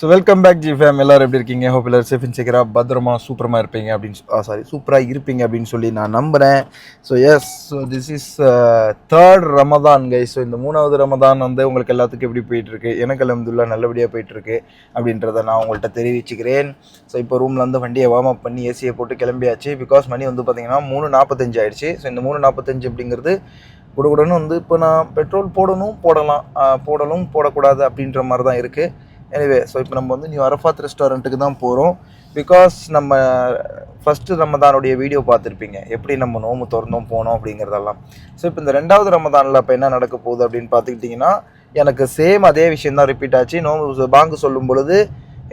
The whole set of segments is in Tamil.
So welcome back G fam. எல்லோரும் எப்படி இருக்கீங்க? ஹோப் எல்லோரும் சேஃப் அண்ட் செக்யூராக பத்திரமா சூப்பரமாக இருப்பீங்க அப்படின்னு சூப்பராக இருப்பீங்க அப்படின்னு சொல்லி நான் நம்புகிறேன். So yes, so this is third Ramadan guy. ஸோ இந்த மூணாவது ரமதான் வந்து உங்களுக்கு எல்லாத்துக்கும் எப்படி போயிட்டுருக்கு? எனக்கு அல்ஹம்துலில்லாஹ் நல்லபடியாக போயிட்டுருக்கு அப்படின்றத நான் உங்கள்கிட்ட தெரிவிச்சுக்கிறேன். ஸோ இப்போ ரூம்லேருந்து வண்டியை வார்ம் அப் பண்ணி ஏசியை போட்டு கிளம்பியாச்சு. பிகாஸ் மணி வந்து பார்த்திங்கன்னா 3:45 ஆயிடுச்சு. ஸோ இந்த 3:45 அப்படிங்கிறது கூடன்னு வந்து இப்போ நான் பெட்ரோல் போடணும் போடக்கூடாது அப்படின்ற மாதிரி தான் இருக்குது. எனிவே, ஸோ இப்போ நம்ம வந்து நியூ அரஃபாத் ரெஸ்டாரண்ட்டுக்கு தான் போகிறோம். பிகாஸ் நம்ம ஃபஸ்ட்டு ரமதானுடைய வீடியோ பார்த்துருப்பீங்க, எப்படி நம்ம நோம்பு திறந்தோம் போனோம் அப்படிங்கிறதெல்லாம். ஸோ இப்போ இந்த ரெண்டாவது ரமதானில் இப்போ என்ன நடக்க போகுது அப்படின்னு பார்த்துக்கிட்டிங்கன்னா, எனக்கு சேம் அதே விஷயம் தான் ரிப்பீட் ஆச்சு. நோம்பு பாங்கு சொல்லும் பொழுது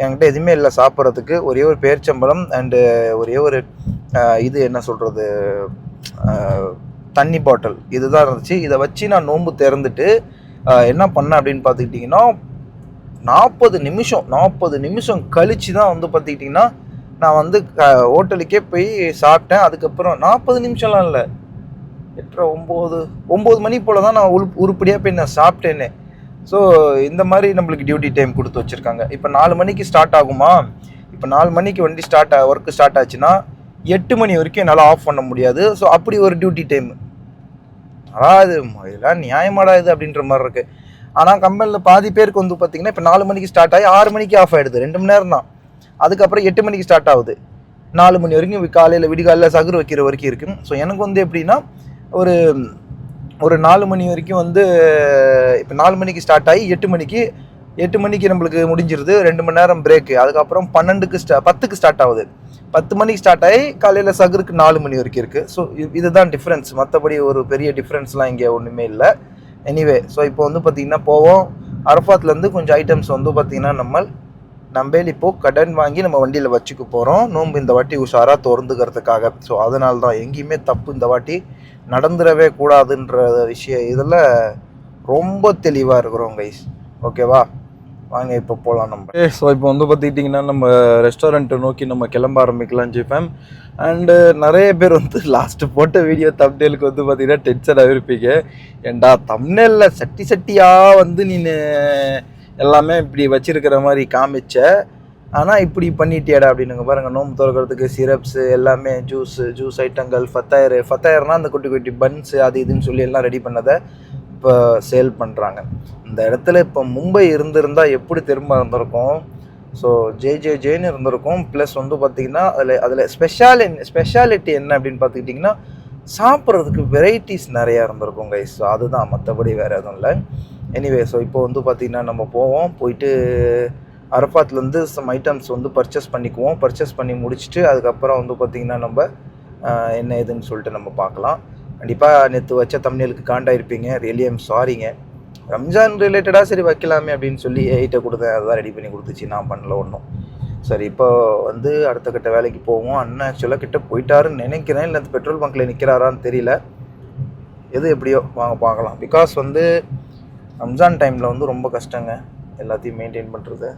என்கிட்ட எதுவுமே இல்லை சாப்பிட்றதுக்கு. ஒரே ஒரு பேரிச்சம்பழம் அண்டு ஒரே ஒரு இது என்ன சொல்கிறது, தண்ணி பாட்டில் இதுதான் இருந்துச்சு. இதை வச்சு நான் நோம்பு திறந்துட்டு என்ன பண்ணேன் அப்படின்னு பார்த்துக்கிட்டிங்கன்னா, 40 நிமிஷம் கழித்து தான் வந்து பார்த்துக்கிட்டிங்கன்னா நான் வந்து ஹோட்டலுக்கே போய் சாப்பிட்டேன். அதுக்கப்புறம் 40 நிமிஷம்லாம் இல்லை, 9 மணி போல் தான் நான் உருப்படியாக போய் நான் சாப்பிட்டேன்னே. ஸோ இந்த மாதிரி நம்மளுக்கு டியூட்டி டைம் கொடுத்து வச்சுருக்காங்க. இப்போ 4 மணிக்கு ஸ்டார்ட் ஆகுமா? இப்போ 4 மணிக்கு வண்டி ஒர்க்கு ஸ்டார்ட் ஆச்சுன்னா 8 மணி வரைக்கும் என்னால் ஆஃப் பண்ண முடியாது. ஸோ அப்படி ஒரு டியூட்டி டைம். அதாவது இதெல்லாம் நியாயமாடா இது அப்படின்ற மாதிரி இருக்குது. ஆனால் கம்பெனியில் பாதி பேருக்கு வந்து பார்த்திங்கன்னா இப்போ 4 மணிக்கு ஸ்டார்ட் ஆகி 6 மணிக்கு ஆஃப் ஆகிடுது. 2 மணி நேரம் தான். அதுக்கப்புறம் 8 மணிக்கு ஸ்டார்ட் ஆகுது. 4 மணி வரைக்கும் விடிகாலையில் சகுறு வைக்கிற வரைக்கும் இருக்குது. ஸோ எனக்கு வந்து எப்படின்னா ஒரு 4 மணி வரைக்கும் வந்து இப்போ 4 மணிக்கு ஸ்டார்ட் ஆகி 8 மணிக்கு நம்மளுக்கு முடிஞ்சிருது. 2 மணி நேரம் பிரேக்கு. அதுக்கப்புறம் 10க்கு ஸ்டார்ட் ஆகுது. 10 மணிக்கு ஸ்டார்ட் ஆகி காலையில் சகுருக்கு 4 மணி வரைக்கும் இருக்குது. ஸோ இதுதான் டிஃப்ரென்ஸ். மற்றபடி ஒரு பெரிய டிஃப்ரென்ஸ்லாம் இங்கே ஒன்றுமே இல்லை. எனிவே, ஸோ இப்போ வந்து பார்த்திங்கன்னா போவோம். அரஃபாத்லேருந்து கொஞ்சம் ஐட்டம்ஸ் வந்து பார்த்திங்கன்னா நம்ம இப்போது கடன் வாங்கி நம்ம வண்டியில் வச்சுக்க போகிறோம். நோம்பு இந்த வாட்டி உஷாராக திறந்துக்கிறதுக்காக. ஸோ அதனால தான் எங்கேயுமே தப்பு இந்த வாட்டி நடந்துடவே கூடாதுன்ற விஷயம் இதில் ரொம்ப தெளிவாக இருக்கிறோம் கைஸ். ஓகேவா, வாங்க இப்போ போகலாம் நம்ம. ஸோ இப்போ வந்து பார்த்துக்கிட்டிங்கன்னா நம்ம ரெஸ்டாரண்ட்டை நோக்கி நம்ம கிளம்ப ஆரம்பிக்கலாம் ஜிஃபேம். அண்டு நிறைய பேர் வந்து லாஸ்ட்டு போட்ட வீடியோ தம்ப்நெயிலுக்கு வந்து பார்த்திங்கன்னா டென்ஷனாக இருப்பீங்க. ஏண்டா தம்ப்நெயிலில் சட்டியாக வந்து நீ எல்லாமே இப்படி வச்சிருக்கிற மாதிரி காமிச்ச, ஆனால் இப்படி பண்ணிட்டியாடா அப்படின்னுங்க. பாருங்கள், நோம்பு திறக்கிறதுக்கு சிரப்ஸு எல்லாமே ஜூஸ் ஐட்டங்கள் ஃபத்தாயிரனா அந்த குட்டி குட்டி பன்ஸு அது இதுன்னு சொல்லி எல்லாம் ரெடி பண்ணதை இப்போ சேல் பண்ணுறாங்க. இந்த இடத்துல இப்போ மும்பை இருந்திருந்தால் எப்படி திரும்ப இருந்திருக்கும். ஸோ ஜேன்னு இருந்திருக்கும். ப்ளஸ் வந்து பார்த்திங்கன்னா அதில் ஸ்பெஷாலிட்டி என்ன அப்படின்னு பார்த்துக்கிட்டிங்கன்னா, சாப்பிட்றதுக்கு வெரைட்டிஸ் நிறையா இருந்திருக்கும் கைஸ். ஸோ அதுதான், மற்றபடி வேறு எதுவும் இல்லை. எனிவே, ஸோ இப்போ வந்து பார்த்திங்கன்னா நம்ம போயிட்டு அரஃபாத்லேருந்து சம் ஐட்டம்ஸ் வந்து பர்ச்சேஸ் பண்ணி முடிச்சுட்டு அதுக்கப்புறம் வந்து பார்த்திங்கன்னா நம்ம என்ன ஏதுன்னு சொல்லிட்டு நம்ம பார்க்கலாம். கண்டிப்பாக நேற்று வச்ச தம்ப்நெயிலுக்கு காண்டாயிருப்பீங்க. ரியலி ஐம் சாரிங்க. ரம்ஜான் ரிலேட்டடாக சரி வைக்கலாமே அப்படின்னு சொல்லி எயிட்டை கொடுத்தேன். அதுதான் ரெடி பண்ணி கொடுத்துச்சு, நான் பண்ணல ஒன்றும். சரி, இப்போ வந்து அடுத்த கட்ட வேலைக்கு போவோம். அண்ணன் ஆக்சுவலாக கிட்ட போயிட்டாருன்னு நினைக்கிறேன். இல்லை அந்த பெட்ரோல் பங்க்கில் நிற்கிறாரான்னு தெரியல. எது எப்படியோ வாங்க பார்க்கலாம். பிகாஸ் வந்து ரம்ஜான் டைமில் வந்து ரொம்ப கஷ்டங்க எல்லாத்தையும் மெயின்டைன் பண்ணுறது.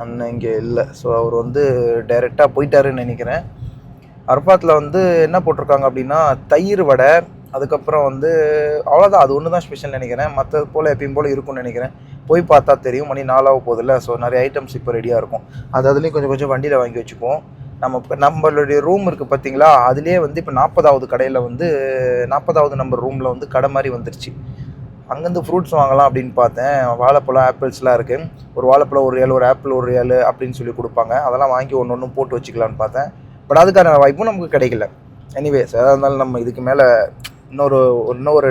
அண்ணன் இங்கே இல்லை. ஸோ அவர் வந்து டைரெக்டாக போயிட்டாருன்னு நினைக்கிறேன். அரஃபாத்தில் வந்து என்ன போட்டிருக்காங்க அப்படின்னா தயிர் வடை, அதுக்கப்புறம் வந்து அவ்வளோதான். அது ஒன்று தான் ஸ்பெஷல் நினைக்கிறேன். மற்றது போல் எப்பயும் போல் இருக்கும்னு நினைக்கிறேன். போய் பார்த்தா தெரியும். மணி 4 போதில்ல. ஸோ நிறைய ஐட்டம்ஸ் இப்போ ரெடியாக இருக்கும். அதுலேயும் கொஞ்சம் வண்டியில் வாங்கி வச்சுக்குவோம். நம்மளுடைய ரூம் இருக்குது பார்த்தீங்களா, அதுலேயே வந்து இப்போ 40வது கடையில் வந்து 40வது நம்பர் ரூமில் வந்து கடை மாதிரி வந்துருச்சு. அங்கேருந்து ஃப்ரூட்ஸ் வாங்கலாம் அப்படின்னு பார்த்தேன். வாழைப்பழம், ஆப்பிள்ஸ்லாம் இருக்குது. ஒரு வாழைப்பழம் ஒரு ரியால், ஒரு ஆப்பிள் ஒரு ரியால் அப்படின்னு சொல்லி கொடுப்பாங்க. அதெல்லாம் வாங்கி ஒன்று போட்டு வச்சுக்கலான்னு பார்த்தேன். பட் அதுக்கான வாய்ப்பும் நமக்கு கிடைக்கல. எனிவேஸ், அதாக இருந்தாலும் நம்ம இதுக்கு மேலே இன்னொரு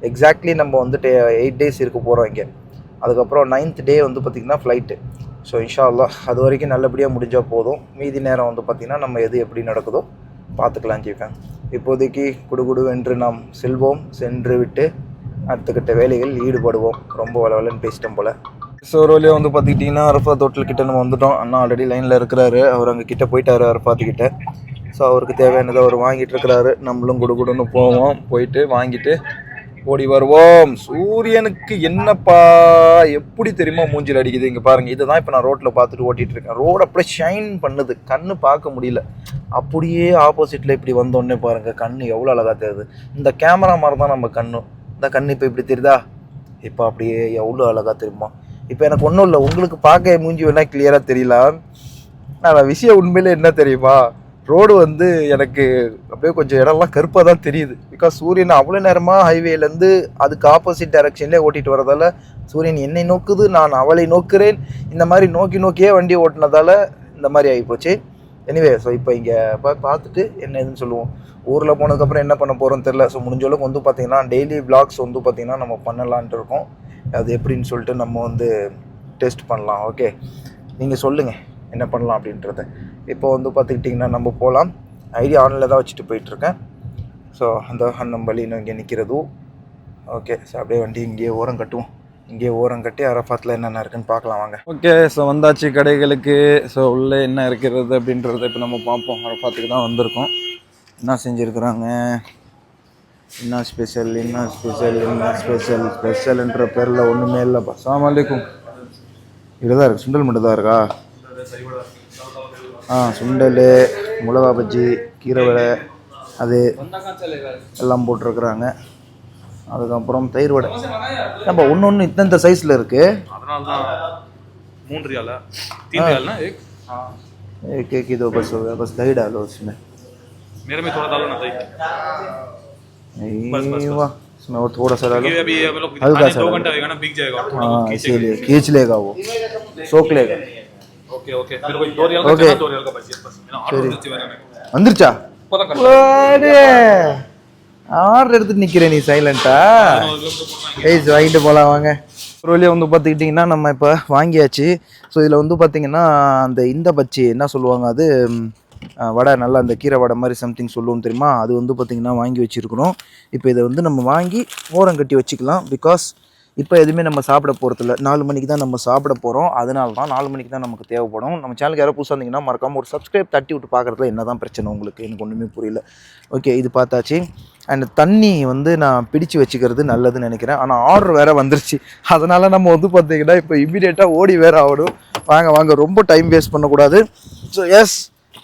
எக்ஸாக்ட்லி நம்ம வந்துட்டு 8 days இருக்க போகிறோம் இங்கே. அதுக்கப்புறம் 9th day வந்து பார்த்திங்கன்னா ஃப்ளைட்டு. ஸோ இன்ஷா அல்லாஹ் அது வரைக்கும் நல்லபடியாக முடிஞ்சால் போதும். மீதி நேரம் வந்து பார்த்திங்கன்னா நம்ம எது எப்படி நடக்குதோ பார்த்துக்கலாம் ஜிஃபேன். இப்போதைக்கு குடுகுடுவென்று நாம் சென்று விட்டு அடுத்த கட்ட வேலைகள் ஈடுபடுவோம். ரொம்ப வளவலன்னு பேசிட்டோம் போல். ஸோ ஒரு வழியாக வந்து பார்த்துக்கிட்டிங்கன்னா அரஃபாத் ஹோட்டல் கிட்டே நம்ம வந்துட்டோம். அண்ணா ஆல்ரெடி லைனில் இருக்கிறாரு. அவர் அங்கே கிட்டே போயிட்டார் அரஃபாத்துக்கிட்ட. ஸோ அவருக்கு தேவையானதை அவர் வாங்கிட்டு இருக்கிறாரு. நம்மளும் குடுன்னு போவோம். போயிட்டு வாங்கிட்டு ஓடி வருவோம். சூரியனுக்கு என்னப்பா எப்படி தெரியுமா மூஞ்சில் அடிக்குது. இங்கே பாருங்கள், இதை தான் இப்போ நான் ரோட்டில் பார்த்துட்டு ஓட்டிகிட்டு இருக்கேன். ரோடு அப்படியே ஷைன் பண்ணுது, கண்ணு பார்க்க முடியல. அப்படியே ஆப்போசிட்டில் இப்படி வந்தோடனே பாருங்கள், கண்ணு எவ்வளோ அழகாக தெரியுது. இந்த கேமரா மாதிரி தான் நம்ம கண்ணு. இந்த கண்ணு இப்போ இப்படி தெரியுதா, இப்போ அப்படியே எவ்வளோ அழகாக தெரியுமா. இப்போ எனக்கு ஒன்றும் இல்லை, உங்களுக்கு பார்க்க மூஞ்சி வேணால் கிளியராக தெரியல. ஆனால் விஷயம் உண்மையிலே என்ன தெரியுமா, ரோடு வந்து எனக்கு அப்படியே கொஞ்சம் இடம்லாம் கருப்பாக தான் தெரியுது. பிகாஸ் சூரியன் அவ்வளோ நேரமாக ஹைவேலேருந்து அதுக்கு ஆப்போசிட் டைரக்ஷன்லேயே ஓட்டிகிட்டு வரதால் சூரியன் என்னை நோக்குது, நான் அவளை நோக்குறேன், இந்த மாதிரி நோக்கி நோக்கியே வண்டி ஓட்டினதால் இந்த மாதிரி ஆகிப்போச்சு. எனிவே, ஸோ இப்போ இங்கே பார்த்துட்டு என்ன எதுன்னு சொல்லுவோம். ஊரில் போனதுக்கப்புறம் என்ன பண்ண போகிறோன்னு தெரில. ஸோ முடிஞ்ச அளவுக்கு வந்து பார்த்திங்கன்னா டெய்லி விளாக்ஸ் வந்து பார்த்திங்கன்னா நம்ம பண்ணலான்ட்டு இருக்கோம். அது எப்படின்னு சொல்லிட்டு நம்ம வந்து டெஸ்ட் பண்ணலாம். ஓகே, நீங்கள் சொல்லுங்கள் என்ன பண்ணலாம் அப்படின்றத. இப்போ வந்து பார்த்துக்கிட்டிங்கன்னா நம்ம போகலாம். ஐடியா ஆனில் தான் வச்சுட்டு போயிட்டுருக்கேன். ஸோ அந்த நம்ம வழி இன்னும் இங்கே நிற்கிறதும். ஓகே, ஸோ அப்படியே வண்டி இங்கேயே ஓரம் கட்டுவோம். இங்கே ஓரம் கட்டி அரஃபாத்தில் என்னென்ன இருக்குன்னு பார்க்கலாம் வாங்க. ஓகே, ஸோ வந்தாச்சு கடைகளுக்கு. ஸோ உள்ளே என்ன இருக்கிறது அப்படின்றத இப்போ நம்ம பார்ப்போம். அரஃபாத்துக்கு தான் வந்திருக்கோம். என்ன செஞ்சுருக்குறாங்க, என்ன ஸ்பெஷல், என்ன ஸ்பெஷல், என்ன ஸ்பெஷல். ஸ்பெஷல்ன்ற பேரில் ஒன்றுமே இல்லைப்பா. அஸ்ஸலாமு அலைக்கும். இதுதான் இருக்குது, சுண்டல் மட்டும் தான் இருக்கா? சுண்டல், மிளகா பஜ்ஜி, கீரை வடை, அது எல்லாம் போட்டிருக்குறாங்க. அதுக்கப்புறம் தயிர் வடை. நம்ம ஒன்று இந்த சைஸில் இருக்குது. அதனால தான் 3 रियाल है, 3 रियाल ना एक। हाँ, एक ही दो बस हो गया, बस दही डालो उसमें। मेरे में थोड़ा डालो ना दही। बस वाह, इसमें और थोड़ा सा डालो, अभी हम लोग हल्का सा 2 घंटा होगा ना, बिक जाएगा और थोड़ा इसीलिए खींच लेगा, वो सोख लेगा. ओके ओके, मेरे को 2 रियाल का चना, 2 रियाल का बस मैं ऑर्डर करते हुए ना வந்துருச்சா? पता कर ஆர்டர் எடுத்துட்டு நிற்கிறேன் நீ சைலண்டா. ஏய், வாங்கிட்டு போகலாம் வாங்க. ஒரு வழியாக வந்து பார்த்துக்கிட்டிங்கன்னா நம்ம இப்போ வாங்கியாச்சு. ஸோ இதில் வந்து பார்த்திங்கன்னா அந்த இந்த பச்சி என்ன சொல்லுவாங்க, அது வடை, நல்லா அந்த கீரை வடை மாதிரி சம்திங் சொல்லுவோம் தெரியுமா, அது வந்து பார்த்திங்கன்னா வாங்கி வச்சுருக்கணும். இப்போ இதை வந்து நம்ம வாங்கி ஓரம் கட்டி வச்சுக்கலாம். பிகாஸ் இப்போ எதுவுமே நம்ம சாப்பிட போகிறதில்ல. 4 மணிக்கு தான் நம்ம சாப்பிட போகிறோம். அதனால தான் 4 மணிக்கு தான் நமக்கு தேவைப்படும். நம்ம சேனலுக்கு யாரோ புதுசாக இருந்தீங்கன்னா மறக்காமல் ஒரு சப்ஸ்கிரைப் தட்டி விட்டு பார்க்குறதுல என்ன தான் பிரச்சனை உங்களுக்கு, எனக்கு ஒன்றுமே புரியல. ஓகே, இது பார்த்தாச்சு. அண்ட் தண்ணி வந்து நான் பிடிச்சு வச்சுக்கிறது நல்லதுன்னு நினைக்கிறேன். ஆனால் ஆர்டர் வேறு வந்துருச்சு. அதனால் நம்ம வந்து பார்த்திங்கன்னா இப்போ இமீடியட்டாக ஓடி வேறு ஆகணும். வாங்க வாங்க, ரொம்ப டைம் வேஸ்ட் பண்ணக்கூடாது. So yes,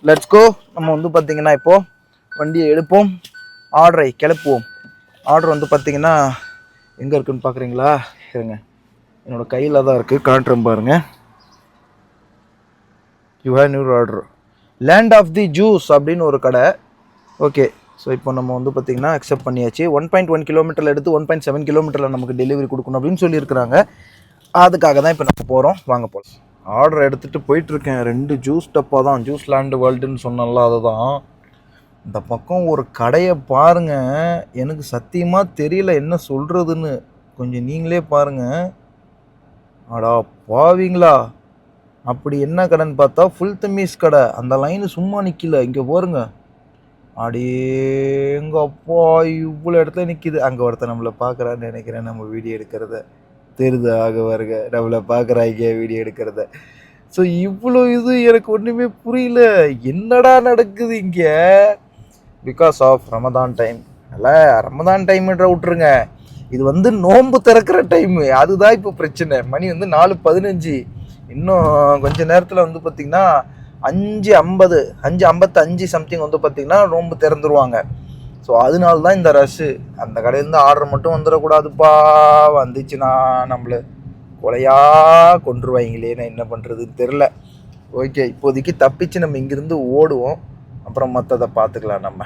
let's go. நம்ம வந்து பார்த்திங்கன்னா இப்போது வண்டியை எடுப்போம், ஆர்டரை கிளப்புவோம். ஆர்டர் வந்து பார்த்திங்கன்னா எங்கே இருக்குதுன்னு பார்க்குறீங்களா? இருங்க, என்னோடய கையில் தான் இருக்குது, காட்டுறேன் பாருங்கள். You have new order, land of the juice அப்படின்னு ஒரு கடை. ஓகே, ஸோ இப்போ நம்ம வந்து பார்த்திங்கன்னா அக்செப்ட் பண்ணியாச்சு. 1.1 கிலோமீட்டரில் எடுத்து 1.7 கிலோமீட்டரில் நமக்கு டெலிவரி கொடுக்கணும் அப்படின்னு சொல்லியிருக்கிறாங்க. அதுக்காக தான் இப்போ நம்ம போகிறோம். வாங்க போகலாம். ஆர்டர் எடுத்துகிட்டு போயிட்டுருக்கேன். 2 ஜூஸ் டப்பா தான், ஜூஸ் லேண்டு வேர்ல்டுன்னு சொன்னால அதுதான். இந்த பக்கம் ஒரு கடையை பாருங்கள், எனக்கு சத்தியமாக தெரியல என்ன சொல்கிறதுன்னு. கொஞ்சம் நீங்களே பாருங்கள். அடா பாவீங்களா, அப்படி என்ன கடைன்னு பார்த்தா ஃபுல் தம்மீஸ் கடை. அந்த லைனு சும்மா நிற்கல, இங்கே பாருங்க. அடேங்கப்பா, இவ்வளோ இடத்துல நிற்கிது. அங்கே ஒருத்தர் நம்மளை பார்க்குறான்னு நினைக்கிறேன், நம்ம வீடியோ எடுக்கிறத. தெரியுது, ஆக வருங்க, நம்மளை பார்க்குறாங்க வீடியோ எடுக்கிறத. ஸோ இவ்வளோ இது எனக்கு ஒன்றுமே புரியல, என்னடா நடக்குது இங்கே. Because of Ramadan time. நல்லா ரமதான் டைம்ன்ற விட்ருங்க, இது வந்து நோன்பு திறக்கிற டைமு. அதுதான் இப்போ பிரச்சனை. மணி வந்து 4:15. இன்னும் கொஞ்சம் நேரத்தில் வந்து பார்த்திங்கன்னா 5:50 5:55 சம்திங் வந்து பார்த்திங்கன்னா நோன்பு திறந்துருவாங்க. ஸோ அதனால தான் இந்த ரஷ்ஷு. அந்த கடையிலேருந்து ஆர்டர் மட்டும் வந்துடக்கூடாதுப்பா. வந்துச்சுன்னா நம்மளை கொலையாக கொண்டுருவாங்களேன்னு என்ன பண்ணுறதுன்னு தெரில. ஓகே, இப்போதைக்கு தப்பிச்சு நம்ம இங்கேருந்து ஓடுவோம், அப்புறம் மற்றதை பார்த்துக்கலாம் நம்ம.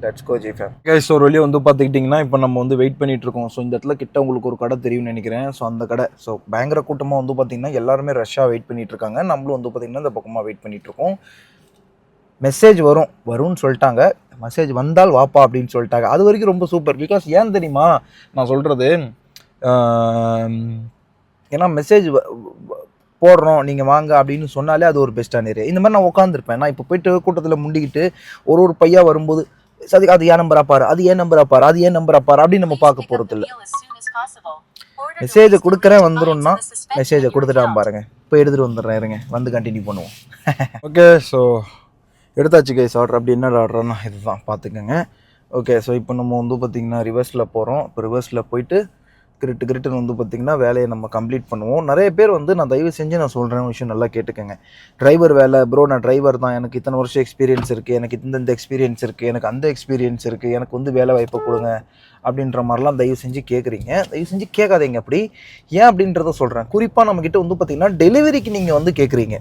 Let's go G fam. Guys, ஒரு வழியாக வந்து பார்த்துக்கிட்டிங்கன்னா இப்போ நம்ம வந்து வெயிட் பண்ணிகிட்ருக்கோம். ஸோ இந்த இடத்துல கிட்ட உங்களுக்கு ஒரு கடை தெரியும்னு நினைக்கிறேன். ஸோ அந்த கடை, ஸோ பயங்கர கூட்டமாக வந்து பார்த்திங்கன்னா எல்லாருமே ரஷ்ஷாக வெயிட் பண்ணிகிட்ருக்காங்க. நம்மளும் வந்து பார்த்திங்கன்னா இந்த பக்கமாக வெயிட் பண்ணிகிட்ருக்கோம். மெசேஜ் வரும்னு சொல்லிட்டாங்க. மெசேஜ் வந்தால் வாப்பா அப்படின்னு சொல்லிட்டாங்க. அது வரைக்கும் ரொம்ப சூப்பர். பிகாஸ் ஏன் தெரியுமா நான் சொல்கிறது, ஏன்னா மெசேஜ் போடுறோம் நீங்கள் வாங்க அப்படின்னு சொன்னாலே அது ஒரு பெஸ்ட்டான ஏரியா. இந்த மாதிரி நான் உட்காந்துருப்பேன். நான் இப்போ போய்ட்டு கூட்டத்தில் முண்டிக்கிட்டு ஒரு பையா வரும்போது சரி அது ஏன் நம்பரா பாரு, அது ஏன் நம்பரா பாரு, அது ஏன் நம்பரா பாரு அப்படின்னு நம்ம பார்க்க போகிறது இல்லை. மெசேஜை கொடுக்குறேன் வந்துடும்னா மெசேஜை கொடுத்துட்டான் பாருங்கள். இப்போ எடுத்துகிட்டு வந்துடுறேன், இருங்க வந்து கண்டினியூ பண்ணுவோம். ஓகே, ஸோ எடுத்தாச்சு கைஸ் ஆர்டர். அப்படி என்ன ஆர்டர்னா இதுதான் பார்த்துக்கோங்க. ஓகே, ஸோ இப்போ நம்ம வந்து பார்த்திங்கன்னா ரிவர்ஸில் போகிறோம். இப்போ ரிவர்ஸில் போயிட்டு கிரிட்டுன்னு வந்து பார்த்திங்கன்னா வேலையை நம்ம கம்ப்ளீட் பண்ணுவோம். நிறைய பேர் வந்து நான் தயவு செஞ்சு நான் சொல்கிறேன் விஷயம் நல்லா கேட்டுக்கோங்க. டிரைவர் வேலை ப்ரோ, நான் டிரைவர் தான், எனக்கு இத்தனை வருஷம் எக்ஸ்பீரியன்ஸ் இருக்குது, எனக்கு இந்த எக்ஸ்பீரியன்ஸ் இருக்குது, எனக்கு அந்த எக்ஸ்பீரியன்ஸ் இருக்குது, எனக்கு வந்து வேலை வாய்ப்பை கொடுங்க அப்படின்ற மாதிரிலாம் தயவு செஞ்சு கேட்குறீங்க. தயவு செஞ்சு கேட்காதீங்க. அப்படி ஏன் அப்படின்றத சொல்கிறேன். குறிப்பாக நம்மக்கிட்ட வந்து பார்த்திங்கன்னா டெலிவரிக்கு நீங்கள் வந்து கேட்குறீங்க.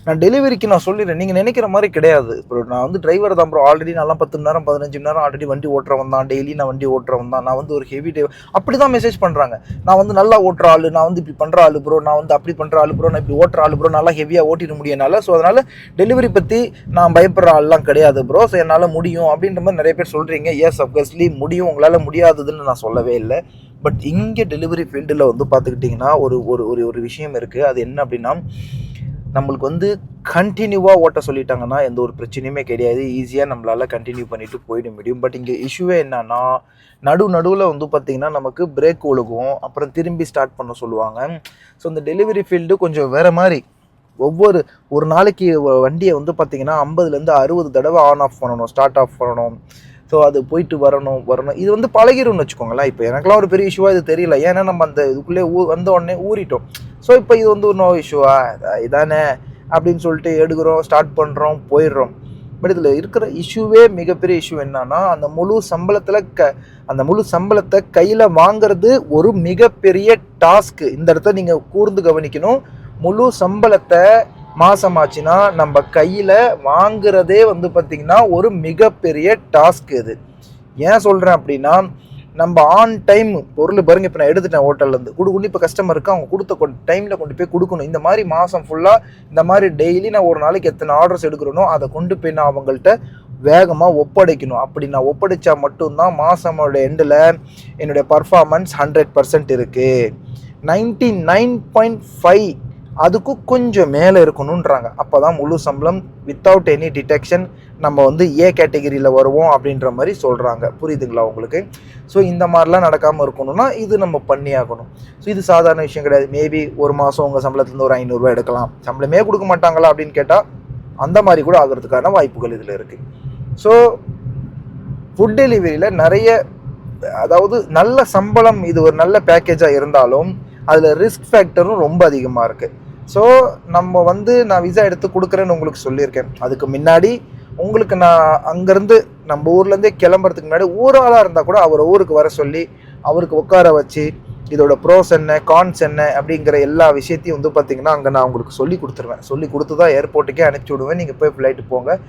நான் டெலிவரிக்கு நான் சொல்லிடுறேன், நீங்கள் நினைக்கிற மாதிரி கிடையாது. இப்போ நான் வந்து டிரைவர் தான் ப்ரோ, ஆல்ரெடி நல்லா 10 மணி நேரம் 15 மணி நேரம் ஆல்ரெடி வண்டி ஓட்டுறவன் தான், டெய்லி நான் வண்டி ஓட்டுறவன் தான், நான் வந்து ஒரு ஹெவி அப்படி தான் மெசேஜ் பண்ணுறாங்க. நான் வந்து நல்லா ஓட்டுற ஆள், நான் வந்து இப்படி பண்ணுற ஆள் ப்ரோ, நான் வந்து அப்படி பண்ணுற ஆள் ப்ரோ, நான் இப்படி ஓட்டுற ஆள் ப்ரோ, நல்லா ஹெவியாக ஓட்டிட முடியனால. ஸோ அதனால் டெலிவரி பற்றி நான் பயப்படுற ஆள்லாம் கிடையாது ப்ரோ, ஸோ என்னால் முடியும் அப்படின்ற மாதிரி நிறைய பேர் சொல்கிறீங்க. எஸ் அப்கஸ்லி முடியும், உங்களால் முடியாததுன்னு நான் சொல்லவே இல்லை. பட் இங்கே டெலிவரி ஃபீல்டில் வந்து பார்த்துக்கிட்டிங்கன்னா ஒரு ஒரு ஒரு விஷயம் இருக்குது. அது என்ன அப்படின்னா, நம்மளுக்கு வந்து கண்டினியூவாக ஓட்ட சொல்லிட்டாங்கன்னா எந்த ஒரு பிரச்சனையுமே கிடையாது, ஈஸியாக நம்மளால் கண்டினியூ பண்ணிவிட்டு போயிட முடியும். பட் இங்கே இஷ்யூவே என்னன்னா, நடுவில் வந்து பார்த்திங்கன்னா நமக்கு பிரேக் ஒழுகும், அப்புறம் திரும்பி ஸ்டார்ட் பண்ண சொல்லுவாங்க. ஸோ இந்த டெலிவரி ஃபீல்டு கொஞ்சம் வேறு மாதிரி. ஒரு நாளைக்கு வண்டியை வந்து பார்த்திங்கன்னா 50லேருந்து 60 தடவை ஆன் ஆஃப் பண்ணணும், ஸ்டார்ட் ஆஃப் பண்ணணும். ஸோ அது போயிட்டு வரணும். இது வந்து பழகிரும்னு வச்சுக்கோங்களேன். இப்போ எனக்குலாம் ஒரு பெரிய இஷ்யூவாக இது தெரியல, ஏன்னா நம்ம அந்த இதுக்குள்ளே வந்த உடனே ஊறிட்டோம். ஸோ இப்போ இது வந்து ஒரு நோ இஷ்யூவா இதானே அப்படின்னு சொல்லிட்டு எடுக்கிறோம், ஸ்டார்ட் பண்ணுறோம், போயிடுறோம். பட் இதில் இருக்கிற இஷ்யூவே மிகப்பெரிய இஷ்யூ என்னன்னா, அந்த முழு சம்பளத்தை கையில் வாங்கிறது ஒரு மிகப்பெரிய டாஸ்க்கு. இந்த இடத்த நீங்கள் கூர்ந்து கவனிக்கணும். முழு சம்பளத்தை மாசமாச்சுன்னா நம்ம கையில் வாங்குறதே வந்து பார்த்திங்கன்னா ஒரு மிகப்பெரிய டாஸ்க். இது ஏன் சொல்கிறேன் அப்படின்னா, நம்ம ஆன் டைம் பொருள் பாருங்கள், இப்போ நான் எடுத்துட்டேன் ஹோட்டல்லேருந்து கொடுக்கணும், இப்போ கஸ்டமருக்கு அவங்க கொடுத்த டைமில் கொண்டு போய் கொடுக்கணும். இந்த மாதிரி மாதம் ஃபுல்லாக இந்த மாதிரி டெய்லி நான் ஒரு நாளைக்கு எத்தனை ஆர்டர்ஸ் எடுக்கிறனோ அதை கொண்டு போய் நான் அவங்கள்ட்ட வேகமாக ஒப்படைக்கணும். அப்படி நான் ஒப்படைச்சா மட்டும்தான் மாதமோட எண்டில் என்னுடைய பர்ஃபார்மன்ஸ் 100% இருக்குது. 99.5 அதுக்கும் கொஞ்சம் மேலே இருக்கணுன்றாங்க. அப்போ தான் முழு சம்பளம் வித்தவுட் எனி டிடெக்ஷன் நம்ம வந்து ஏ கேட்டகிரியில் வருவோம் அப்படின்ற மாதிரி சொல்கிறாங்க. புரியுதுங்களா உங்களுக்கு? ஸோ இந்த மாதிரிலாம் நடக்காமல் இருக்கணும்னா இது நம்ம பண்ணியாகணும். ஸோ இது சாதாரண விஷயம் கிடையாது. மேபி ஒரு மாதம் உங்கள் சம்பளத்துலேருந்து ஒரு 500 ரூபா எடுக்கலாம், சம்பளமே கொடுக்க மாட்டாங்களா அப்படின்னு கேட்டால் அந்த மாதிரி கூட ஆகிறதுக்கான வாய்ப்புகள் இதில் இருக்குது. ஸோ ஃபுட் டெலிவரியில் நிறைய, அதாவது நல்ல சம்பளம், இது ஒரு நல்ல பேக்கேஜாக இருந்தாலும் அதில் ரிஸ்க் ஃபேக்டரும் ரொம்ப அதிகமாக இருக்குது. ஸோ நம்ம வந்து நான் விசா எடுத்து கொடுக்குறேன்னு உங்களுக்கு சொல்லியிருக்கேன். அதுக்கு முன்னாடி உங்களுக்கு நான் அங்கேருந்து நம்ம ஊர்லேருந்தே கிளம்புறதுக்கு முன்னாடி ஊராளாக இருந்தால் கூட அவர் ஊருக்கு வர சொல்லி அவருக்கு உட்கார வச்சு இதோட ப்ரோஸ் என்ன கான்ஸ் என்ன அப்படிங்கிற எல்லா விஷயத்தையும் வந்து பார்த்திங்கன்னா அங்கே நான் உங்களுக்கு சொல்லி கொடுத்துருவேன். சொல்லி கொடுத்து தான் ஏர்போர்ட்டுக்கே அனுப்பிச்சி விடுவேன். நீங்கள் போய் ஃப்ளைட்டு போங்க,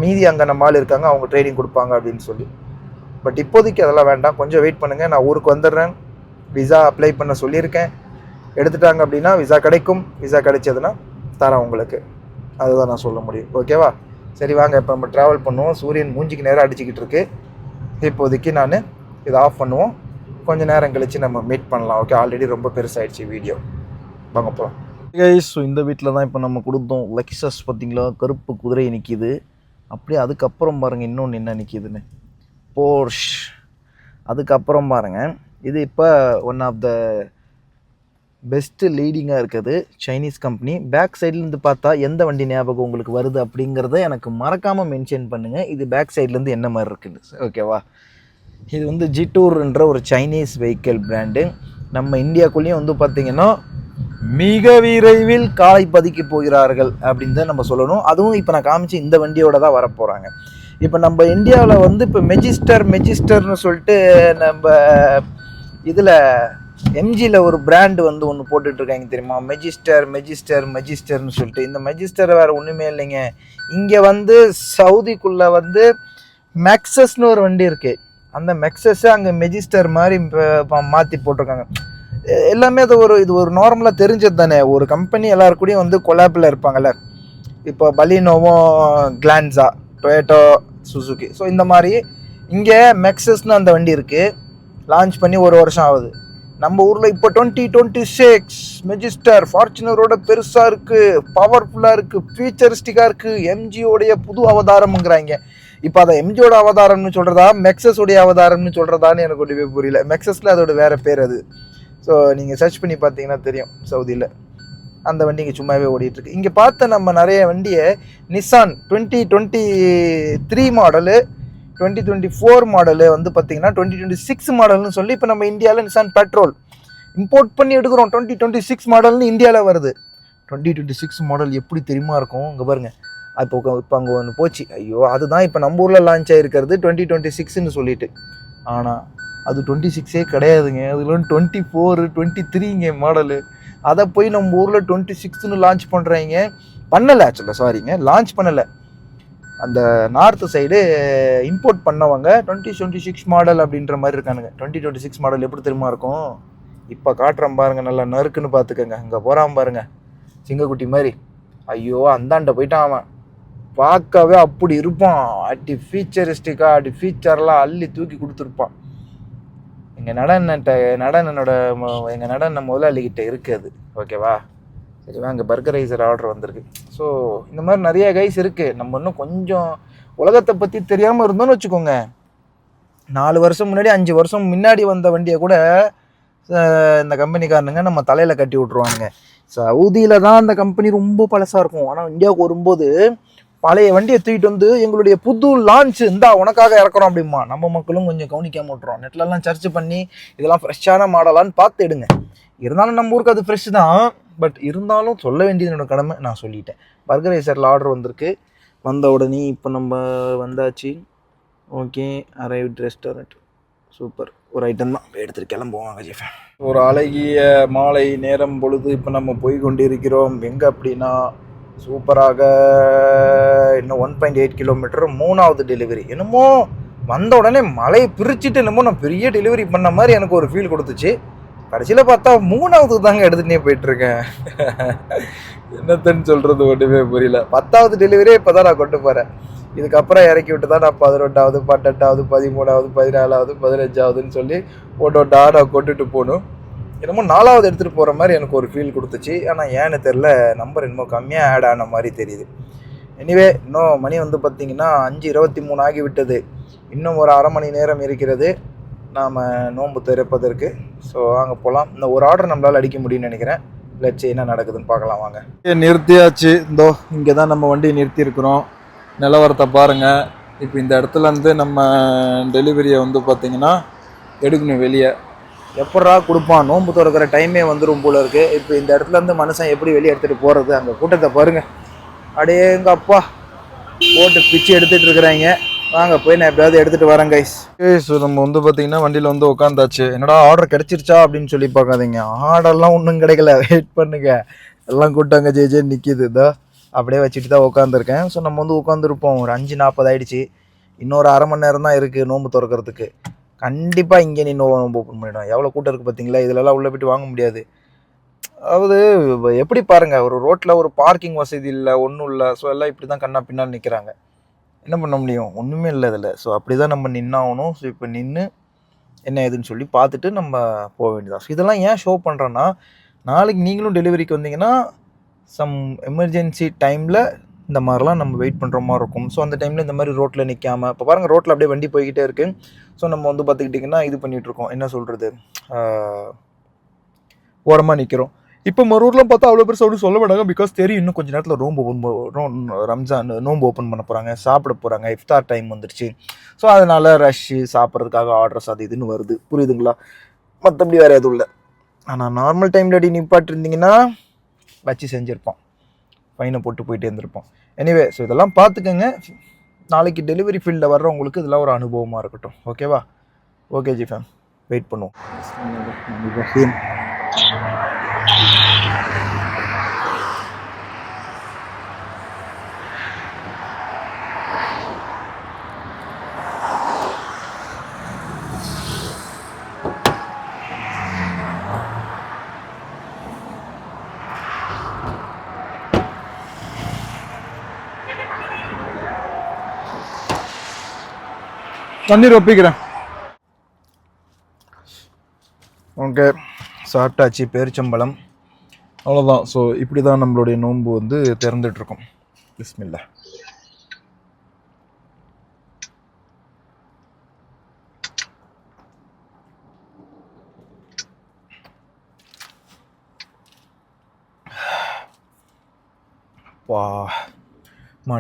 மீதி அங்கே நம்ம ஆள் இருக்காங்க, அவங்க ட்ரைனிங் கொடுப்பாங்க அப்படின்னு சொல்லி. பட் இப்போதைக்கு அதெல்லாம் வேண்டாம், கொஞ்சம் வெயிட் பண்ணுங்கள். நான் ஊருக்கு வந்துடுறேன், விசா அப்ளை பண்ண சொல்லியிருக்கேன். எடுத்துட்டாங்க அப்படின்னா விசா கிடைக்கும். விசா கிடைச்சதுன்னா தரேன் உங்களுக்கு. அதுதான் நான் சொல்ல முடியும். ஓகேவா? சரி வாங்க, இப்போ நம்ம ட்ராவல் பண்ணுவோம். சூரியன் மூஞ்சிக்கு நேரம் அடிச்சுக்கிட்டு இருக்கு. இப்போதைக்கு நான் இதை ஆஃப் பண்ணுவோம், கொஞ்சம் நேரம் கழித்து நம்ம மீட் பண்ணலாம். ஓகே, ஆல்ரெடி ரொம்ப பெருசாகிடுச்சு வீடியோ. வாங்க போகலாம் கைஸ். ஸோ இந்த வீட்டில் தான் இப்போ நம்ம கொடுத்தோம் லெக்ஸஸ். பார்த்திங்களா, கருப்பு குதிரை நிற்கிது. அப்படியே அதுக்கப்புறம் பாருங்கள் இன்னொன்று என்ன நிற்கிதுன்னு, போர்ஷ். அதுக்கப்புறம் பாருங்கள், இது இப்போ ஒன் ஆஃப் த பெஸ்ட்டு லீடிங்காக இருக்குது சைனீஸ் கம்பெனி. பேக் சைட்லேருந்து பார்த்தா எந்த வண்டி ஞாபகம் உங்களுக்கு வருது அப்படிங்கிறத எனக்கு மறக்காமல் மென்ஷன் பண்ணுங்கள். இது பேக் சைட்லேருந்து என்ன மாதிரி இருக்குது, ஓகேவா? இது வந்து ஜிட்டூர்ன்ற ஒரு சைனீஸ் வெஹிக்கிள் பிராண்டு. நம்ம இந்தியாக்குள்ளேயும் வந்து பார்த்திங்கன்னா மிக விரைவில் காலை பதிக்க போகிறார்கள் அப்படின்னு தான் நம்ம சொல்லணும். அதுவும் இப்போ நான் காமிச்சு இந்த வண்டியோட தான் வரப்போகிறாங்க. இப்போ நம்ம இந்தியாவில் வந்து இப்போ மெஜிஸ்டர்னு சொல்லிட்டு நம்ம இதில் எம்ஜியில் ஒரு பிராண்டு வந்து ஒன்று போட்டுட்ருக்காங்க தெரியுமா, மெஜிஸ்டர்னு சொல்லிட்டு. இந்த மெஜிஸ்டர் வேறு ஒன்றுமே இல்லைங்க. இங்கே வந்து சவுதிக்குள்ளே வந்து மெக்ஸஸ்னு ஒரு வண்டி இருக்குது. அந்த மெக்ஸஸை அங்கே மெஜிஸ்டர் மாதிரி மாற்றி போட்டிருக்காங்க. எல்லாமே அது இது ஒரு நார்மலாக தெரிஞ்சது தானே. ஒரு கம்பெனி எல்லாருக்கூடையும் வந்து கொலாப்பில் இருப்பாங்கள்ல. இப்போ பலினோவும் கிளான்ஸா, டொயோட்டோ, சுசுகி. ஸோ இந்த மாதிரி இங்கே மெக்ஸஸ்னு அந்த வண்டி இருக்குது. லான்ச் பண்ணி ஒரு வருஷம் ஆகுது. நம்ம ஊரில் இப்போ 2026 மெஜிஸ்டர் ஃபார்ச்சுனரோட பெருசாக இருக்குது, பவர்ஃபுல்லாக இருக்குது, ஃபியூச்சரிஸ்டிக்காக இருக்குது, எம்ஜியோடைய புது அவதாரம்ங்கிறாங்க. இப்போ அதை எம்ஜியோட அவதாரம்னு சொல்கிறதா மெக்ஸஸோடைய அவதாரம்னு சொல்கிறதான்னு எனக்கு ஒன்றுமே புரியல. மெக்ஸஸில் அதோட வேறு பேர் அது. ஸோ நீங்கள் சர்ச் பண்ணி பார்த்தீங்கன்னா தெரியும். சவுதியில் அந்த வண்டி இங்கே சும்மாவே ஓடிட்டுருக்கு. இங்கே பார்த்த நம்ம நிறைய வண்டியை நிசான் 2023 மாடலு, 2024 மாடலு வந்து பார்த்திங்கன்னா 2026 மாடல்னு சொல்லி இப்போ நம்ம இந்தியாவில் நிசான் பெட்ரோல் இம்போர்ட் பண்ணி எடுக்கிறோம். 2026 மாடல்னு இந்தியாவில் வருது. 2026 மாடல் எப்படி தெரியுமா இருக்கும்? இங்கே பாருங்கள். இப்போ அங்கே ஒன்று போச்சு. ஐயோ, அதுதான் இப்போ நம்ம ஊரில் லான்ச் ஆகிருக்கிறது 2026ன்னு சொல்லிட்டு. ஆனால் அது 26 கிடையாதுங்க. அதுல 24 23 மாடலு. அதை போய் நம்ம ஊரில் 26ன்னு லான்ச் பண்ணுறாங்க. பண்ணலை ஆக்சுவலாக, சாரிங்க, லான்ச் பண்ணலை. அந்த நார்த்து சைடு இம்போர்ட் பண்ணவங்க 2026 மாடல் அப்படின்ற மாதிரி இருக்கானுங்க. 2026 மாடல் எப்படி தெரியுமா இருக்கும்? இப்போ காட்டுறேன் பாருங்கள், நல்லா நறுக்குன்னு பார்த்துக்கங்க. இங்கே போகிறான் பாருங்க, சிங்கக்குட்டி மாதிரி. ஐயோ, அந்தாண்ட போயிட்டான் அவன். பார்க்கவே அப்படி இருப்பான். அடி ஃபீச்சரிஸ்டிக்காக அடி ஃபீச்சர்லாம் அள்ளி தூக்கி கொடுத்துருப்பான். எங்கள் நடன முதலாளிகிட்ட இருக்குது. ஓகேவா? சரிவா, அங்கே பர்கரைசர் ஆர்டர் வந்திருக்கு. ஸோ இந்த மாதிரி நிறைய கைஸ் இருக்குது. நம்ம இன்னும் கொஞ்சம் உலகத்தை பற்றி தெரியாமல் இருந்தோம்னு வச்சுக்கோங்க, 4 வருஷம் முன்னாடி 5 வருஷம் முன்னாடி வந்த வண்டியை கூட இந்த கம்பெனிக்காரனுங்க நம்ம தலையில் கட்டி விட்ருவானுங்க. சவுதியில் தான் அந்த கம்பெனி ரொம்ப பழசாக இருக்கும். ஆனால் இந்தியாவுக்கு வரும்போது பழைய வண்டியை தூக்கிட்டு வந்து எங்களுடைய புது லான்ச்சு இந்தா உனக்காக இறக்குறோம் அப்படிமா. நம்ம மக்களும் கொஞ்சம் கவனிக்காம விட்றோம். நெட்லலாம் சர்ச் பண்ணி இதெல்லாம் ஃப்ரெஷ்ஷான மாடலான்னு பார்த்து எடுங்க. இருந்தாலும் நம்ம ஊருக்கு அது ஃப்ரெஷ் தான். பட் இருந்தாலும் சொல்ல வேண்டியது என்னோட கடமை, நான் சொல்லிட்டேன். பர்கரைசரில் ஆர்டர் வந்திருக்கு. வந்த உடனே இப்போ நம்ம வந்தாச்சு. Okay, arrived restaurant. சூப்பர், ஒரு ஐட்டம் தான். எடுத்துகிட்டு கிளம்புவாங்க ஜெஃபன். ஒரு அழகிய மாலை நேரம் பொழுது இப்போ நம்ம போய் கொண்டிருக்கிறோம். எங்கே அப்படின்னா, சூப்பராக இன்னும் 1.8 கிலோமீட்டர் 3வது டெலிவரி. என்னமோ வந்த உடனே மலையை பிரிச்சுட்டு என்னமோ நான் பெரிய டெலிவரி பண்ண மாதிரி எனக்கு ஒரு ஃபீல் கொடுத்துச்சு. கடைசியில் பார்த்தா 3வது தாங்க எடுத்துகிட்டே போயிட்டுருக்கேன். என்னத்தன்னு சொல்கிறது ஒன்றுமே புரியல. 10வது டெலிவரியே இப்போ தான் நான் கொண்டு போகிறேன். இதுக்கப்புறம் இறக்கி விட்டு தான் நான் 11வது 12வது 13வது 14வது 15வதுன்னு சொல்லி ஒட்டா நான் கொண்டுட்டு போகணும். என்னமோ 4வது எடுத்துகிட்டு போகிற மாதிரி எனக்கு ஒரு ஃபீல் கொடுத்துச்சு. ஆனால் ஏன்னு தெரில, நம்பர் இன்னும் கம்மியாக ஆட் ஆன மாதிரி தெரியுது. எனிவே, இன்னும் மணி வந்து பார்த்திங்கன்னா 5:23 ஆகிவிட்டது. இன்னும் ஒரு அரை மணி நேரம் இருக்கிறது நாம் நோன்பு திறப்பதற்கு. ஸோ அங்கே போகலாம். இந்த ஒரு ஆர்டர் நம்மளால் அடிக்க முடியும்னு நினைக்கிறேன். லட்சு என்ன நடக்குதுன்னு பார்க்கலாம் வாங்க. நிறுத்தியாச்சு. இந்தோ இங்கே தான் நம்ம வண்டியை நிறுத்தியிருக்கிறோம். நிலவரத்தை பாருங்கள். இப்போ இந்த இடத்துலேருந்து நம்ம டெலிவரியை வந்து பார்த்திங்கன்னா எடுக்கணும் வெளியே. எப்படா கொடுப்பான், நோன்பு திறக்கிற டைமே வந்துடும் போல இருக்குது. இப்போ இந்த இடத்துலேருந்து மனுஷன் எப்படி வெளியே எடுத்துகிட்டு போகிறது? அங்கே கூட்டத்தை பாருங்கள். அப்படியே எங்கள் அப்பா போட்டு பிச்சு எடுத்துகிட்டு இருக்கிறாங்க. வாங்க போய் நான் எப்படியாவது எடுத்துகிட்டு வரேன் கைஸ். ஸோ நம்ம வந்து பார்த்திங்கன்னா வண்டியில் வந்து உட்காந்தாச்சு. என்னடா ஆர்டர் கிடச்சிருச்சா அப்படின்னு சொல்லி பார்க்காதீங்க. ஆர்டர்லாம் ஒன்றும் கிடைக்கல, வெயிட் பண்ணுங்க. எல்லாம் கூட்டாங்க ஜே நிற்கிது. இதோ அப்படியே வச்சுட்டு தான் உட்காந்துருக்கேன். ஸோ நம்ம வந்து உட்காந்துருப்போம். ஒரு 5:40 ஆகிடுச்சு. இன்னொரு அரை மணி நேரம் தான் இருக்குது நோன்பு திறக்கிறதுக்கு. கண்டிப்பாக இங்கே நீ நோன்பு ஓப்பன் பண்ணிவிடும். எவ்வளோ கூட்டம் இருக்குது பார்த்தீங்களா? இதிலெல்லாம் உள்ளே போய்ட்டு வாங்க முடியாது. அதாவது எப்படி பாருங்கள், ஒரு ரோட்டில் ஒரு பார்க்கிங் வசதி இல்லை, ஒன்றும் இல்லை. ஸோ எல்லாம் இப்படி தான் கண்ணா பின்னால் நிற்கிறாங்க. என்ன பண்ண முடியும்? ஒன்றுமே இல்லை இதில். ஸோ அப்படி தான் நம்ம நின்னாகணும். ஸோ இப்போ நின்று என்ன ஏதுன்னு சொல்லி பார்த்துட்டு நம்ம போக வேண்டியதான். ஸோ இதெல்லாம் ஏன் ஷோ பண்ணுறேன்னா, நாளைக்கு நீங்களும் டெலிவரிக்கு வந்தீங்கன்னா சம் எமர்ஜென்சி டைமில் இந்த மாதிரிலாம் நம்ம வெயிட் பண்ணுற மாதிரி இருக்கும். ஸோ அந்த டைமில் இந்த மாதிரி ரோட்டில் நிற்காமல், இப்போ பாருங்கள் ரோட்டில் அப்படியே வண்டி போய்கிட்டே இருக்குது. ஸோ நம்ம வந்து பார்த்துக்கிட்டிங்கன்னா இது பண்ணிகிட்ருக்கோம், என்ன சொல்கிறது, ஓரமாக நிற்கிறோம். இப்போ மறுவூர்லாம் பார்த்தா அவ்வளோ பேர் சொல்ல மாட்டாங்க. பிகாஸ் தெரியும் இன்னும் கொஞ்சம் நேரத்தில் ரம்ஜான் நோன்பு ஓப்பன் பண்ண போகிறாங்க, சாப்பிட போகிறாங்க, இஃப்தார் டைம் வந்துடுச்சு. ஸோ அதனால் ரஷ்ஷு சாப்பிட்றதுக்காக ஆர்டர்ஸ் அது இதுன்னு வருது. புரியுதுங்களா? மற்றபடி வேறு எதுவும் இல்லை. ஆனால் நார்மல் டைமில் அடி நிப்பாட்டிருந்தீங்கன்னா வச்சு செஞ்சுருப்போம், ஃபைனை போட்டு போயிட்டே இருந்திருப்போம். எனிவே, ஸோ இதெல்லாம் பார்த்துக்கோங்க. நாளைக்கு டெலிவரி ஃபீல்டில் வர்றவங்களுக்கு இதெல்லாம் ஒரு அனுபவமாக இருக்கட்டும். ஓகேவா? ஓகே ஜி ஃபேம், வெயிட் பண்ணுவோம். தண்ணீர் ஒப்பிக்கிறேன். ஓகே, சாப்பிட்டாச்சு பேரிச்சம்பழம், அவ்வளோதான். ஸோ இப்படி தான் நம்மளுடைய நோன்பு வந்து திறந்துட்டுருக்கோம். பிஸ்மில்லா.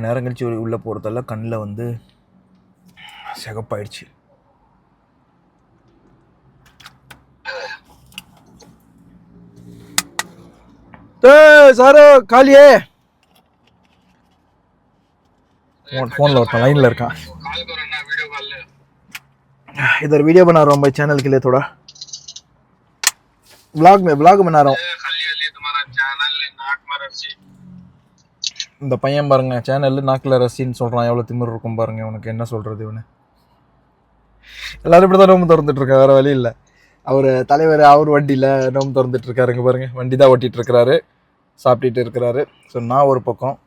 நேரம் கழிச்சு உள்ளே போகிறதெல்லாம் கண்ணில் வந்து சிகப்பாயிடுச்சு. சாரோ காலியே फोन होता लाइन लड़का इधर वीडियो बना रहा हूँ भाई चैनल के लिए थोड़ा ब्लॉग बना रहा हूँ இந்த பையன் பாருங்க சேனல்ல நாக்குல ரசின்னு சொல்றான் எவ்வளவு திமிரு இருக்கும் பாருங்க உனக்கு என்ன சொல்றது இவனு எல்லாரும் இப்படிதான் நோம்பு திறந்துட்டு இருக்காரு வேற வழி இல்லை அவர் தலைவர் அவர் வண்டியில் நோம்பு திறந்துட்டு இருக்காருங்க பாருங்க வண்டி தான் ஓட்டிட்டு இருக்கிறாரு சாப்பிட்டுட்டு இருக்கிறாரு ஸோ நான் ஒரு பக்கம்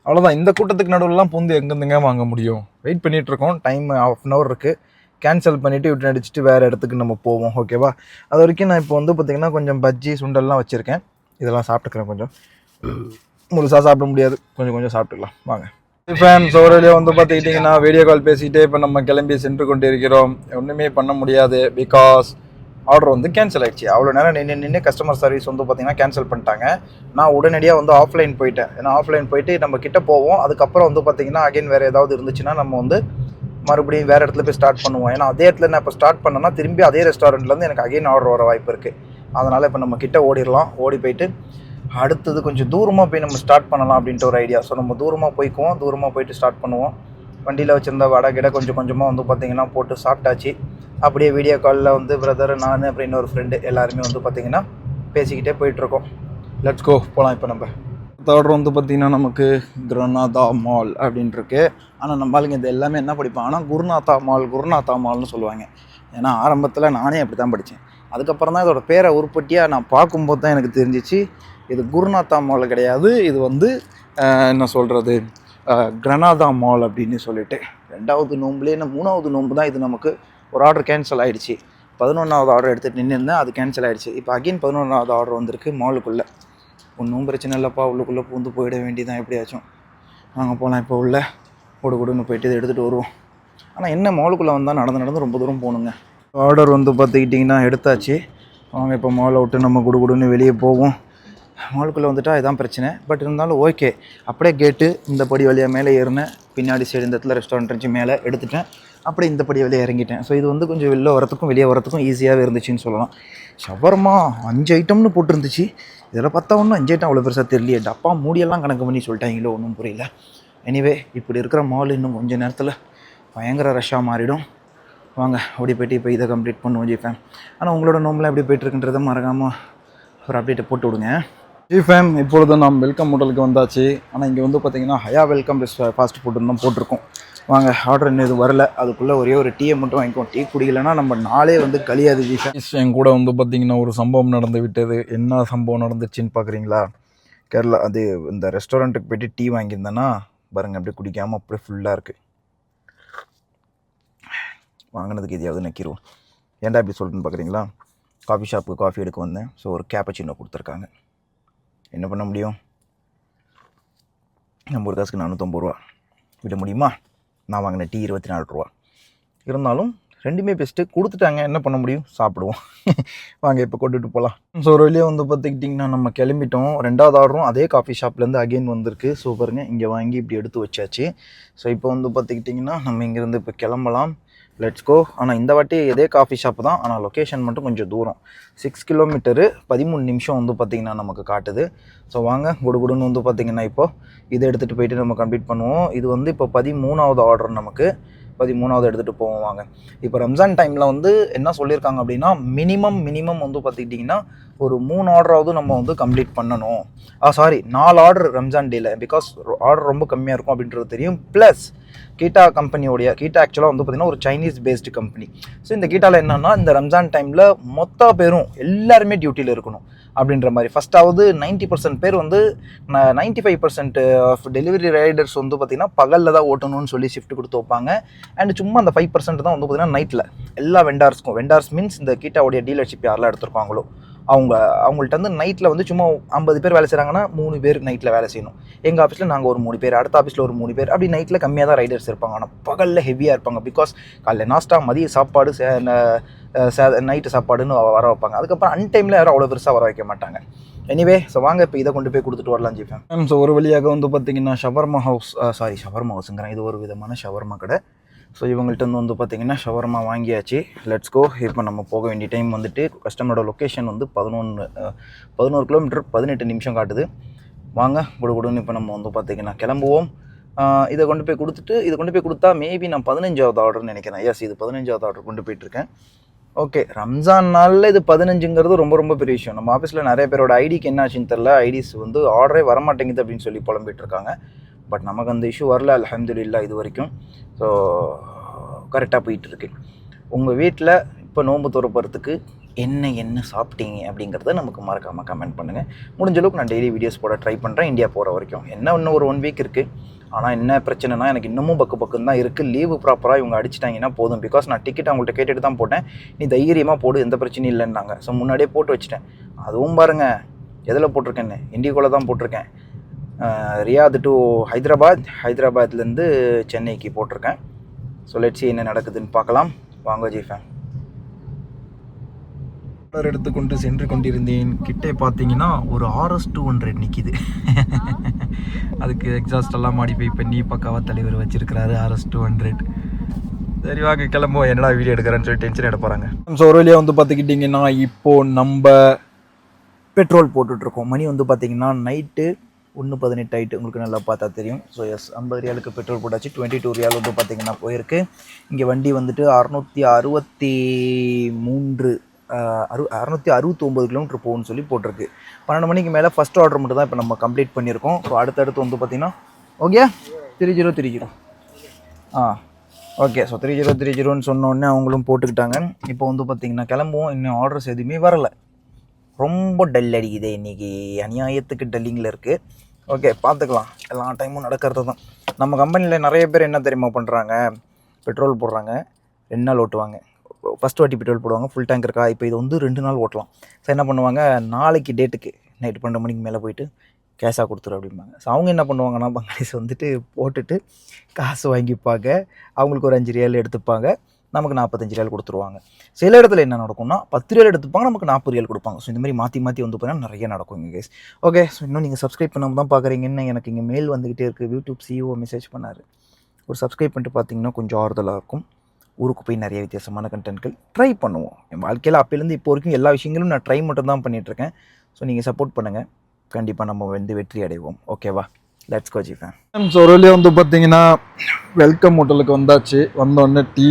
அவ்வளோதான் இந்த கூட்டத்துக்கு நடுவுலலாம் பூந்து எங்கேருந்துங்க வாங்க முடியும் வெயிட் பண்ணிட்டு இருக்கோம் டைம் ½ hour இருக்குது கேன்சல் பண்ணிவிட்டு விட்டு அடிச்சுட்டு வேறு இடத்துக்கு நம்ம போவோம் ஓகேவா அது வரைக்கும் நான் இப்போ வந்து பார்த்திங்கன்னா கொஞ்சம் பஜ்ஜி சுண்டல்லாம் வச்சுருக்கேன் இதெல்லாம் சாப்பிட்டுக்கிறேன் கொஞ்சம் முழுசாக சாப்பிட முடியாது கொஞ்சம் சாப்பிட்டுக்கலாம் வாங்க ஃபேன்ஸ் ஓரளவு வந்து பார்த்துக்கிட்டிங்கன்னா வீடியோ கால் பேசிக்கிட்டே இப்போ நம்ம கிளம்பி சென்று கொண்டு இருக்கிறோம் ஒன்றுமே பண்ண முடியாது பிகாஸ் ஆர்டர் வந்து கேன்சல் ஆகிடுச்சு அவ்வளோ நேரம் நின்று கஸ்டமர் சர்வீஸ் வந்து பார்த்திங்கன்னா கேன்சல் பண்ணிட்டாங்க நான் உடனடியாக வந்து ஆஃப்லைன் போயிட்டேன் ஏன்னா ஆஃப்லைன் போயிட்டு நம்ம கிட்ட போவோம் அதுக்கப்புறம் வந்து பார்த்திங்கன்னா அகைன் வேறு ஏதாவது இருந்துச்சுன்னா நம்ம வந்து மறுபடியும் வேறு இடத்துல போய் ஸ்டார்ட் பண்ணுவோம் ஏன்னா அதே இடத்துல நான் இப்போ ஸ்டார்ட் பண்ணேன்னா திரும்பி அதே ரெஸ்டாரண்ட்லேருந்து எனக்கு அகைன் ஆர்டர் வர வாய்ப்பு இருக்குது அதனால் இப்போ நம்ம கிட்ட ஓடிடலாம் ஓடி போயிட்டு அடுத்தது கொஞ்சம் தூரமாக போய் நம்ம ஸ்டார்ட் பண்ணலாம் அப்படின்ட்டு ஒரு ஐடியா ஸோ நம்ம தூரமாக போய்க்குவோம் தூரமாக போயிட்டு ஸ்டார்ட் பண்ணுவோம் வண்டியில் வச்சுருந்த வடை கிட கொஞ்சம் கொஞ்சமாக வந்து பார்த்திங்கன்னா போட்டு சாப்பிட்டாச்சு அப்படியே வீடியோ காலில் வந்து பிரதர் நான் அப்புறம் இன்னொரு ஃப்ரெண்டு எல்லாருமே வந்து பார்த்திங்கன்னா பேசிக்கிட்டே போயிட்டுருக்கோம் லெட்ஸ் கோ போகலாம் இப்போ நம்ம ஆர்டர் வந்து பார்த்திங்கன்னா நமக்கு குருநாதா மால் அப்படின்ட்டுருக்கு ஆனால் நம்ம ஆளுங்க இது எல்லாமே என்ன படிப்பாங்கன்னா குருநாதா மால்னு சொல்லுவாங்க ஏன்னா ஆரம்பத்தில் நானே அப்படி தான் படித்தேன் அதுக்கப்புறம் தான் இதோட பேரை உருப்பட்டியாக நான் பார்க்கும்போது தான் எனக்கு தெரிஞ்சிச்சு இது குருநாதா மால் கிடையாது இது வந்து என்ன சொல்கிறது கிரனாதா மால் அப்படின்னு சொல்லிட்டு 2வது நோம்புலேயே 3வது நோம்பு தான் இது நமக்கு ஒரு ஆர்டர் கேன்சல் ஆகிடுச்சு 11வது ஆர்டர் எடுத்துகிட்டு நின்றுருந்தேன் அது கேன்சல் ஆகிடுச்சு இப்போ அகைன் 11வது ஆர்டர் வந்திருக்கு மாலுக்குள்ளே ஒன்றும் பிரச்சனை இல்லைப்பா உள்ளுக்குள்ளே பூந்து போயிட வேண்டியதான் எப்படியாச்சும் நாங்கள் போகலாம் இப்போ உள்ள கொடுன்னு போயிட்டு இதை எடுத்துகிட்டு வருவோம் ஆனால் என்ன மாலுக்குள்ளே வந்தால் நடந்து ரொம்ப தூரம் போகணுங்க ஆர்டர் வந்து பார்த்துக்கிட்டிங்கன்னா எடுத்தாச்சு வாங்க இப்போ மாலை விட்டு நம்ம கொடுன்னு வெளியே போவோம் மாலுக்குள்ளே வந்துட்டால் இதுதான் பிரச்சனை பட் இருந்தாலும் ஓகே அப்படியே கேட்டு இந்த படி வழியாக மேலே ஏறினேன் பின்னாடி சைடு இந்த இடத்துல ரெஸ்டாரண்ட் இருந்துச்சு மேலே எடுத்துட்டேன் அப்படியே இந்த படி வழியாக இறங்கிட்டேன் ஸோ இது வந்து கொஞ்சம் வெளியே வரத்துக்கும் ஈஸியாகவே இருந்துச்சுன்னு சொல்லலாம் ஷவர்மா 5 ஐட்டம்னு போட்டுருந்துச்சு இதில் பார்த்தா ஒன்றும் 5 ஐட்டம் அவ்வளோ பெருசாக தெரியலையே டப்பா மூடியெல்லாம் கணக்கு பண்ணி சொல்லிட்டாங்களோ ஒன்றும் புரியல எனிவே இப்படி இருக்கிற மால் இன்னும் கொஞ்சம் நேரத்தில் பயங்கர ரஷ்ஷாக மாறிடும் வாங்க ஓடி போய்ட்டு இப்போ இதை கம்ப்ளீட் பண்ணுவோம் ஜிஃபேம் ஆனால் உங்களோட நோம்பெலாம் எப்படி போய்ட்டுருக்குன்றதை மறக்காமல் ஒரு அப்டேட்டை போட்டு விடுங்க ஜிஃபேம் இப்பொழுது நாம் வெல்கம் ஹோட்டலுக்கு வந்தாச்சு ஆனால் இங்கே வந்து பார்த்திங்கன்னா ஹயா வெல்கம் ஃபாஸ்ட் ஃபுட்டுன்னு தான் போட்டிருக்கோம் வாங்க ஆர்டர் இன்னும் இது வரல அதுக்குள்ளே ஒரே ஒரு டீயை மட்டும் வாங்கிக்குவோம் டீ குடிக்கலைன்னா நம்ம நாளே வந்து கழியாது ஜிஃபேம் என் கூட வந்து பார்த்திங்கன்னா ஒரு சம்பவம் நடந்து விட்டது என்ன சம்பவம் நடந்துச்சுன்னு பார்க்குறீங்களா கேரளா அது இந்த ரெஸ்டாரண்ட்டுக்கு போய்ட்டு டீ வாங்கியிருந்தேன்னா பாருங்கள் அப்படியே குடிக்காமல் அப்படியே ஃபுல்லாக இருக்குது வாங்கினதுக்கு எதையாவது நக்கிடுவோம் ஏன்டா இப்படி சொல்லிட்டுன்னு பார்க்குறீங்களா காஃபி ஷாப்புக்கு காஃபி எடுக்க வந்தேன் ஸோ ஒரு கேப்பச்சினோ கொடுத்துருக்காங்க என்ன பண்ண முடியும் நம்ம ஒரு காசுக்கு 450 ரூபா விட முடியுமா நான் வாங்கின டீ 24 ரூபா இருந்தாலும் ரெண்டுமே பெஸ்ட்டு கொடுத்துட்டாங்க என்ன பண்ண முடியும் சாப்பிடுவோம் வாங்க இப்போ கொண்டுட்டு போகலாம் ஸோ ஒரு வழியாக வந்து பார்த்துக்கிட்டிங்கன்னா நம்ம கிளம்பிட்டோம் 2வது ஆர்டரும் அதே காஃபி ஷாப்லேருந்து அகெயின் வந்திருக்கு ஸோ பாருங்க இங்கே வாங்கி இப்படி எடுத்து வச்சாச்சு ஸோ இப்போ வந்து பார்த்துக்கிட்டிங்கன்னா நம்ம இங்கேருந்து இப்போ கிளம்பலாம் லெட்ஸ் கோ ஆனால் இந்த வாட்டி இதே காஃபி ஷாப்பு தான் ஆனால் லொக்கேஷன் மட்டும் கொஞ்சம் தூரம் 6 கிலோமீட்டரு 13 நிமிஷம் வந்து பார்த்திங்கன்னா நமக்கு காட்டுது ஸோ வாங்க குடுன்னு வந்து பார்த்திங்கன்னா இப்போது இதை எடுத்துகிட்டு போயிட்டு நம்ம கம்ப்ளீட் பண்ணுவோம் இது வந்து இப்போ 13வது ஆர்டர் நமக்கு 13வது எடுத்துகிட்டு போவோம் வாங்க இப்போ ரம்ஜான் டைமில் வந்து என்ன சொல்லியிருக்காங்க அப்படின்னா மினிமம் வந்து பார்த்துக்கிட்டிங்கன்னா ஒரு 3 ஆர்டராவது நம்ம வந்து கம்ப்ளீட் பண்ணணும் 4 ஆர்டர் ரம்ஜான் டேயில் பிகாஸ் ஆர்டர் ரொம்ப கம்மியாக இருக்கும் அப்படின்றது தெரியும் ப்ளஸ் கீட்டா கம்பெனியோடைய கீட்டா ஆக்சுவலாக வந்து பார்த்திங்கன்னா ஒரு சைனீஸ் பேஸ்டு கம்பெனி ஸோ இந்த கீட்டாவில் என்னென்னா இந்த ரம்ஜான் டைமில் மொத்த பேரும் எல்லாருமே டியூட்டியில் இருக்கணும் அப்படின்ற மாதிரி ஃபஸ்ட்டாவது 90% பேர் வந்து 95% ஆஃப் டெலிவரி ரைடர்ஸ் வந்து பார்த்திங்கன்னா பகலில் தான் ஓட்டணும்னு சொல்லி ஷிஃப்ட் கொடுத்து வைப்பாங்க அண்ட் சும்மா அந்த 5% தான் வந்து பார்த்திங்கன்னா நைட்டில் எல்லா வெண்டார்ஸ் மீன்ஸ் இந்த கீட்டாவுடைய டீலர்ஷிப் யாரெல்லாம் எடுத்துருப்பாங்களோ அவங்கள்ட்ட வந்து நைட்டில் வந்து சும்மா 50 பேர் வேலை செய்கிறாங்கன்னா 3 பேர் நைட்டில் வேலை செய்யணும் எங்கள் ஆஃபீஸில் நாங்கள் ஒரு 3 பேர் அடுத்த ஆஃபீஸில் ஒரு 3 பேர் அப்படி நைட்டில் கம்மியாக தான் ரைடர்ஸ் இருப்பாங்க ஆனால் பகலில் ஹெவியாக இருப்பாங்க பிகாஸ் காலைல நாஸ்டா மதிய சாப்பாடு நைட்டு சாப்பாடுன்னு வர வைப்பாங்க அதுக்கப்புறம் அன்டைமில் யாரும் அவ்வளோ பெருசாக வர வைக்க மாட்டாங்க எனிவே ஸோ வாங்க இப்போ இதை கொண்டு போய் கொடுத்துட்டு வரலாம் ஜிஃபேம் ஸோ ஒரு வழியாக வந்து பார்த்திங்கன்னா ஷவர்மா ஹவுஸுங்கிறேன் இது ஒரு விதமான ஷவர்மா கடை ஸோ இவங்கள்ட்ட வந்து பார்த்திங்கன்னா ஷவர்மா வாங்கியாச்சு லெட்ஸ் கோ இப்போ நம்ம போக வேண்டிய டைம் வந்துட்டு கஸ்டமரோட லொக்கேஷன் வந்து 11 கிலோமீட்டர் 18 நிமிஷம் காட்டுது வாங்க கொடுன்னு இப்போ நம்ம வந்து பார்த்திங்கன்னா கிளம்புவோம். இதை கொண்டு போய் கொடுத்துட்டு இதை கொண்டு போய் கொடுத்தா மேபி நான் 15வது ஆர்டர்னு நினைக்கிறேன். எஸ், இது 15வது ஆர்டர் கொண்டு போயிட்டுருக்கேன். ஓகே, ரம்ஜான் நாளில் இது 15ங்கிறது ரொம்ப ரொம்ப பெரிய விஷயம். நம்ம ஆஃபீஸில் நிறைய பேரோட ஐடிக்கு என்ன ஆச்சுன்னு தெரில, ஐடிஸ் வந்து ஆர்டரே வரமாட்டேங்குது அப்படின்னு சொல்லி புலம்பிட்டு இருக்காங்க. பட் நமக்கு அந்த இஷ்யூ வரல, அல்ஹம்துலில்லாஹ் இது வரைக்கும். ஸோ கரெக்டாக போயிட்டுருக்கு. உங்கள் வீட்டில் இப்போ நோன்பு துறப்பறதுக்கு என்ன சாப்பிட்டீங்க அப்படிங்கிறத நமக்கு மறக்காமல் கமெண்ட் பண்ணுங்கள். முடிஞ்ச அளவுக்கு நான் டெய்லி வீடியோஸ் போட ட்ரை பண்ணுறேன் இந்தியா போகிற வரைக்கும். இன்னும் ஒரு 1 வீக் இருக்குது. ஆனால் என்ன பிரச்சனைனா எனக்கு இன்னமும் பக்குன்னு தான் இருக்குது. லீவு ப்ராப்பராக இவங்க அடிச்சிட்டாங்கன்னா போதும். பிகாஸ் நான் டிக்கெட் அவங்கள்ட்ட கேட்டுட்டு தான் போட்டேன். நீ தைரியமாக போடு, எந்த பிரச்சனையும் இல்லைன்னாங்க. ஸோ முன்னாடியே போட்டு வச்சுட்டேன். அதுவும் பாருங்கள் எதில் போட்டிருக்கேன்னு, இண்டிகோவில் தான் போட்டிருக்கேன். ரியாத் டு ஹைதராபாத், ஹைதராபாத்லேருந்து சென்னைக்கு போட்டிருக்கேன். ஸோ லெட்ஸ் என்ன நடக்குதுன்னு பார்க்கலாம். வாங்க ஜிஃபேன். ஆர்டர் எடுத்துக்கொண்டு சென்று கொண்டிருந்தேன். கிட்டே பார்த்தீங்கன்னா ஒரு RS 200 நிற்கிது. அதுக்கு எக்ஸாஸ்ட் எல்லாம் மாடிஃபை பண்ணி பக்காவாக தலைவர் வச்சிருக்கிறாரு RS 200. சரி வாங்க கிளம்புவோம். என்னடா வீடியோ எடுக்கிறேன்னு சொல்லி டென்ஷன் எடுக்க போகிறாங்க. ஸோ ஒரு வழியாக வந்து பார்த்துக்கிட்டிங்கன்னா இப்போது நம்ம பெட்ரோல் போட்டுட்ருக்கோம். மணி வந்து பார்த்திங்கன்னா நைட்டு 1:18 ஆகிட்டு. உங்களுக்கு நல்லா பார்த்தா தெரியும். ஸோ எஸ், 50 ரியாலுக்கு பெட்ரோல் போட்டாச்சு. 22 ரியால் வந்து பார்த்திங்கன்னா போயிருக்கு. இங்கே வண்டி வந்துட்டு 669 கிலோமீட்டர் போகும்னு சொல்லி போட்டிருக்கு. 12 மணிக்கு மேலே ஃபஸ்ட் ஆர்டர் மட்டும் தான் இப்போ நம்ம கம்ப்ளீட் பண்ணியிருக்கோம். ஸோ அடுத்தடுத்து வந்து பார்த்திங்கன்னா ஓகே 3030 ஓகே. ஸோ 3030ன்னு சொன்னோடனே அவங்களும் போட்டுக்கிட்டாங்க. இப்போ வந்து பார்த்திங்கன்னா கிளம்புவோம். இன்னும் ஆர்டர்ஸ் எதுவுமே வரலை. ரொம்ப டல் அடிக்குது இன்றைக்கி, அநியாயத்துக்கு டல்லிங்கில் இருக்குது. ஓகே, பார்த்துக்கலாம். எல்லா டைமும் நடக்கிறது தான். நம்ம கம்பெனியில் நிறைய பேர் என்ன தெரியுமா பண்ணுறாங்க, பெட்ரோல் போடுறாங்க, 2 நாள் ஓட்டுவாங்க. ஃபஸ்ட் வாட்டி பெட்ரோல் போடுவாங்க, ஃபுல் டேங்க் இருக்கா, இப்போ இது வந்து 2 நாள் ஓட்டலாம். ஸோ என்ன பண்ணுவாங்க, நாளைக்கு டேட்டுக்கு நைட்டு 12 மணிக்கு மேலே போயிட்டு கேஷாக கொடுத்துரு அப்படிம்பாங்க. ஸோ அவங்க என்ன பண்ணுவாங்கன்னா பங்காளிஸ் வந்துட்டு போட்டுட்டு காசு வாங்கிப்பாங்க. அவங்களுக்கு ஒரு 5 ரியால் எடுத்துப்பாங்க, நமக்கு 45 ரியால் கொடுத்துருவாங்க. சில இடத்துல என்ன நடக்கும்னா 10 ரியால் எடுத்துப்பாங்க, நமக்கு 40 ரியால் கொடுப்பாங்க. ஸோ இந்த மாதிரி மாற்றி வந்து பார்த்தீங்கன்னா நிறைய நடக்கும் இங்கே கைஸ். ஓகே, ஸோ இன்னும் நீங்கள் சப்ஸ்கிரைப் பண்ணாமல் தான் பார்க்குறீங்கன்னு எனக்கு இங்கே மெயில் வந்துக்கிட்டே இருக்குது. யூடியூப் CEO மெசேஜ் பண்ணார். ஒரு சப்ஸ்கிரைப் பண்ணிட்டு பார்த்தீங்கன்னா கொஞ்சம் ஆறுதலாக இருக்கும். ஊருக்கு போய் நிறைய வித்தியாசமான கண்டென்ட்கள் ட்ரை பண்ணுவோம். என் வாழ்க்கையில் அப்போலேருந்து இப்போ வரைக்கும் எல்லா விஷயங்களும் நான் ட்ரை மட்டும் தான் பண்ணிகிட்ருக்கேன். ஸோ நீங்கள் சப்போர்ட் பண்ணுங்கள், கண்டிப்பாக நம்ம வந்து வெற்றி அடைவோம். ஓகேவா, லெட்ஸ் கோ ஜிஃபேன். ஸோ ஒருவழியே வந்து பார்த்தீங்கன்னா வெல்கம் ஹோட்டலுக்கு வந்தாச்சு. வந்தோடனே டீ,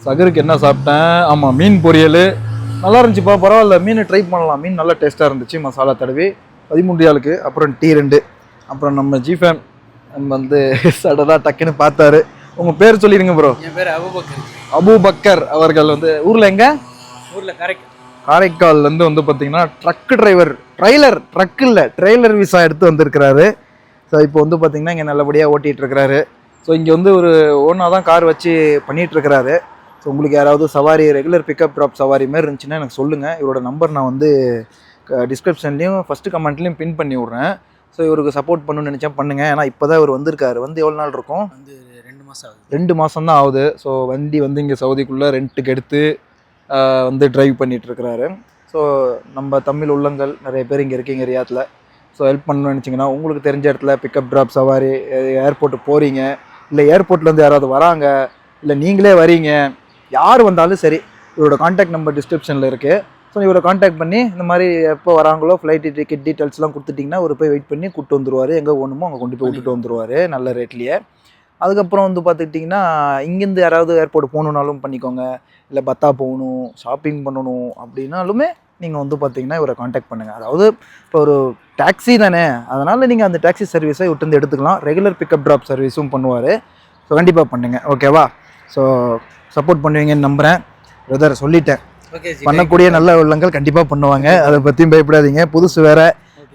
சகருக்கு என்ன சாப்பிட்டேன், ஆமாம் மீன் பொரியல் நல்லா இருந்துச்சுப்பா, பரவாயில்ல, மீன் ட்ரை பண்ணலாம். மீன் நல்லா டேஸ்ட்டாக இருந்துச்சு, மசாலா தடவி 13 ரியாலுக்கு. அப்புறம் டீ 2. அப்புறம் நம்ம ஜிஃபேன் வந்து சடனாக டக்குன்னு பார்த்தாரு. உங்கள் பேர் சொல்லிடுங்க ப்ரோ. என் பேர் அபூபக்கர் அவர்கள் வந்து ஊரில் எங்கே? ஊரில் காரைக்கால்லேருந்து வந்து பார்த்தீங்கன்னா ட்ரக் டிரைவர், ட்ரக் இல்லை ட்ரெய்லர் விசா எடுத்து வந்திருக்கிறாரு. ஸோ இப்போ வந்து பார்த்தீங்கன்னா இங்கே நல்லபடியாக ஓட்டிகிட்டு இருக்கிறாரு. ஸோ இங்கே வந்து ஒரு ஓனாக தான் கார் வச்சு பண்ணிகிட்ருக்கிறாரு. ஸோ உங்களுக்கு யாராவது சவாரி, ரெகுலர் பிக்கப் ட்ராப் சவாரி மாதிரி இருந்துச்சுன்னா எனக்கு சொல்லுங்கள். இவரோட நம்பர் நான் வந்து டிஸ்கிரிப்ஷன்லேயும் ஃபஸ்ட்டு கமெண்ட்லேயும் பின் பண்ணி விட்றேன். ஸோ இவருக்கு சப்போர்ட் பண்ணணும்னு நினச்சா பண்ணுங்கள். ஏன்னா இப்போ தான் இவர் வந்திருக்காரு. வந்து எவ்வளோ நாள் இருக்கும்? வந்து 2 மாதம் ஆகுது. 2 மாதம் தான் ஆகுது. ஸோ வண்டி வந்து இங்கே சவுதிக்குள்ளே ரெண்ட்டுக்கு எடுத்து வந்து ட்ரைவ் பண்ணிகிட்ருக்கிறாரு. ஸோ நம்ம தமிழ் உள்ளங்கள் நிறைய பேர் இங்கே இருக்கீங்க ரியாத்தில். ஸோ ஹெல்ப் பண்ணணும்னு நினச்சிங்கன்னா உங்களுக்கு தெரிஞ்ச இடத்துல பிக்கப் ட்ராப் சவாரி, ஏர்போர்ட்டு போகிறீங்க, இல்லை ஏர்போர்ட்லேருந்து யாராவது வராங்க, இல்லை நீங்களே வரீங்க, யார் வந்தாலும் சரி, இவரோட கான்டாக்ட் நம்பர் டிஸ்கிரிப்ஷனில் இருக்குது. ஸோ இவரை கான்டாக்ட் பண்ணி இந்த மாதிரி எப்போ வராங்களோ ஃப்ளைட்டு டிக்கெட் டீட்டெயில்ஸ்லாம் கொடுத்துட்டிங்கன்னா ஒரு போய் வெயிட் பண்ணி கூப்பிட்டு வந்துடுவார். எங்கே ஓணுமோ அங்கே கொண்டு போய் விட்டுட்டு வந்துடுவார் நல்ல ரேட்லேயே. அதுக்கப்புறம் வந்து பார்த்துக்கிட்டிங்கன்னா இங்கேருந்து யாராவது ஏர்போர்ட் போகணுன்னாலும் பண்ணிக்கோங்க, இல்லை பத்தா போகணும், ஷாப்பிங் பண்ணணும் அப்படின்னாலுமே நீங்கள் வந்து பார்த்தீங்கன்னா இவரை காண்டாக்ட் பண்ணுங்கள். அதாவது இப்போ ஒரு டாக்ஸி தானே, அதனால் நீங்கள் அந்த டாக்ஸி சர்வீஸை விட்டு எடுத்துக்கலாம். ரெகுலர் பிக்கப் ட்ராப் சர்வீஸும் பண்ணுவார். ஸோ கண்டிப்பாக பண்ணுங்கள். ஓகேவா? ஸோ சப்போர்ட் பண்ணுவீங்கன்னு நம்புகிறேன். பிரதர் சொல்லிட்டேன், பண்ணக்கூடிய நல்ல உள்ளங்கள் கண்டிப்பாக பண்ணுவாங்க. அதை பற்றியும் பயப்படாதீங்க. புதுசு வேறு,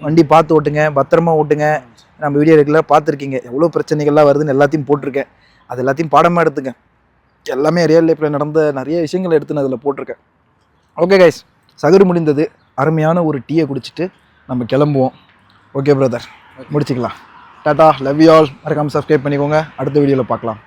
வண்டி பார்த்து ஓட்டுங்க, பத்திரமா ஓட்டுங்க. நம்ம வீடியோ ரெகுலராக பார்த்துருக்கீங்க, எவ்வளோ பிரச்சனைகள்லாம் வருதுன்னு எல்லாத்தையும் போட்டிருக்கேன். அது எல்லாத்தையும் பாடமாக எடுத்துங்க. எல்லாமே ரியல் லைஃப்பில் நடந்த நிறைய விஷயங்கள் எடுத்து நான் அதில் போட்டிருக்கேன். ஓகே கைஸ், சகரு முடிந்தது. அருமையான ஒரு டீயை குடிச்சிட்டு நம்ம கிளம்புவோம். ஓகே பிரதர், முடிச்சிக்கலாம். டாட்டா, லவ் யூ ஆல். மறக்காமல் சப்ஸ்கிரைப் பண்ணிக்கோங்க. அடுத்த வீடியோவில் பார்க்கலாம்.